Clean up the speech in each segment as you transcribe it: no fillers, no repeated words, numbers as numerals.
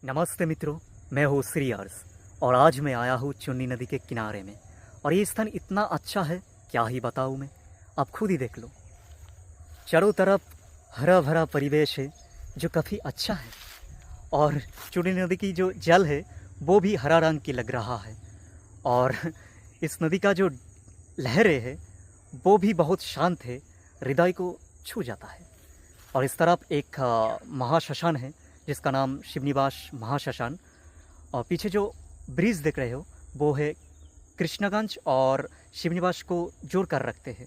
नमस्ते मित्रों, मैं हूँ श्री अर्श और आज मैं आया हूँ चुन्नी नदी के किनारे में। और ये स्थान इतना अच्छा है, क्या ही बताऊँ मैं, आप खुद ही देख लो। चारों तरफ हरा भरा परिवेश है जो काफ़ी अच्छा है और चुन्नी नदी की जो जल है वो भी हरा रंग की लग रहा है। और इस नदी का जो लहरें है वो भी बहुत शांत है, हृदय को छू जाता है। और इस तरफ एक महाश्मशान है जिसका नाम शिवनिवास महाश्मशान। और पीछे जो ब्रिज देख रहे हो वो है कृष्णगंज और शिवनिवास को जोड़ कर रखते हैं।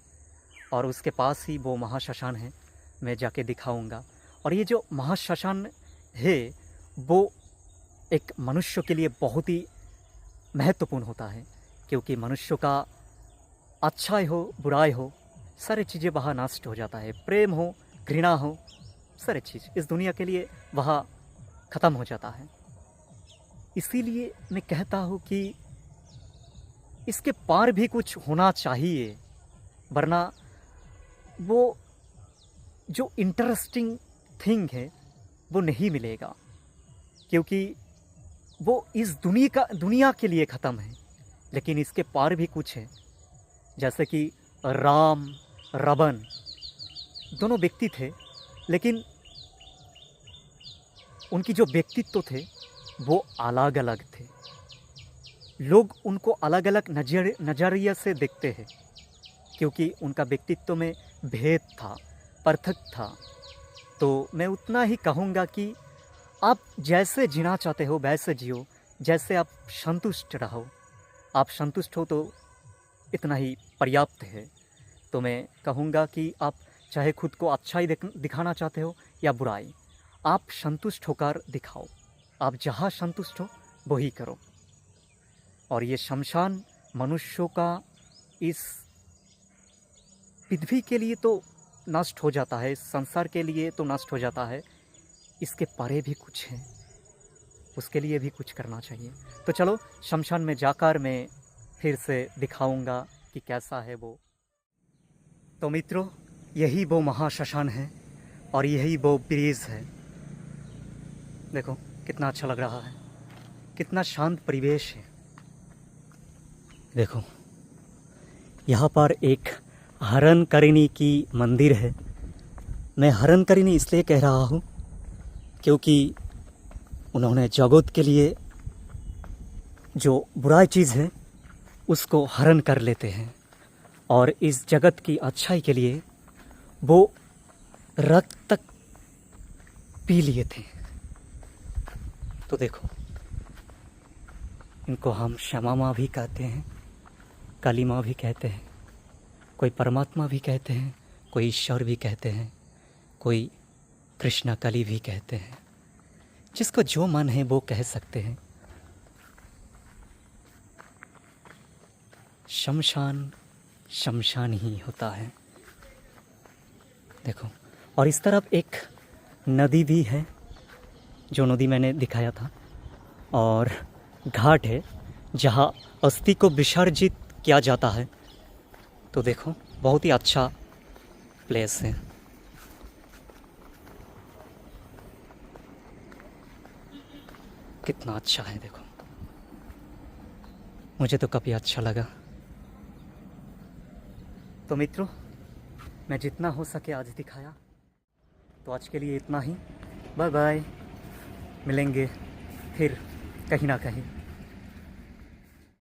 और उसके पास ही वो महाश्मशान है, मैं जाके दिखाऊंगा। और ये जो महाश्मशान है वो एक मनुष्य के लिए बहुत ही महत्वपूर्ण होता है, क्योंकि मनुष्य का अच्छाई हो बुराई हो सारी चीज़ें वहाँ नष्ट हो जाता है। प्रेम हो घृणा हो सारी चीज़ इस दुनिया के लिए वहाँ ख़त्म हो जाता है। इसीलिए मैं कहता हूँ कि इसके पार भी कुछ होना चाहिए, वरना वो जो इंटरेस्टिंग थिंग है वो नहीं मिलेगा। क्योंकि वो इस दुनिया के लिए ख़त्म है, लेकिन इसके पार भी कुछ है। जैसे कि राम रावण दोनों व्यक्ति थे, लेकिन उनकी जो व्यक्तित्व थे वो अलग अलग थे। लोग उनको अलग अलग नज़रिए से देखते हैं, क्योंकि उनका व्यक्तित्व में भेद था, पृथक था। तो मैं उतना ही कहूँगा कि आप जैसे जीना चाहते हो वैसे जियो, जैसे आप संतुष्ट रहो। आप संतुष्ट हो तो इतना ही पर्याप्त है। तो मैं कहूँगा कि आप चाहे खुद को अच्छाई दिखाना चाहते हो या बुराई, आप संतुष्ट होकर दिखाओ। आप जहाँ संतुष्ट हो वही करो। और ये शमशान मनुष्यों का इस पृथ्वी के लिए तो नष्ट हो जाता है, संसार के लिए तो नष्ट हो जाता है, इसके परे भी कुछ है, उसके लिए भी कुछ करना चाहिए। तो चलो शमशान में जाकर मैं फिर से दिखाऊंगा कि कैसा है वो। तो मित्रों, यही वो महाश्मशान है और यही वो ब्रिज है। देखो कितना अच्छा लग रहा है, कितना शांत परिवेश है। देखो यहाँ पर एक हरणकरिणी की मंदिर है। मैं हरणकरिणी इसलिए कह रहा हूँ क्योंकि उन्होंने जगत के लिए जो बुराई चीज़ है उसको हरण कर लेते हैं, और इस जगत की अच्छाई के लिए वो रक्त तक पी लिए थे। तो देखो, इनको हम क्षमा माँ भी कहते हैं, काली माँ भी कहते हैं, कोई परमात्मा भी कहते हैं, कोई ईश्वर भी कहते हैं, कोई कृष्णा काली भी कहते हैं। जिसको जो मन है वो कह सकते हैं। शमशान शमशान ही होता है। देखो, और इस तरफ एक नदी भी है, जो नदी मैंने दिखाया था, और घाट है जहाँ अस्थि को विसर्जित किया जाता है। तो देखो बहुत ही अच्छा प्लेस है। कितना अच्छा है, देखो मुझे तो काफ़ी अच्छा लगा। तो मित्रों, मैं जितना हो सके आज दिखाया। तो आज के लिए इतना ही। बाय बाय, मिलेंगे फिर कहीं ना कहीं।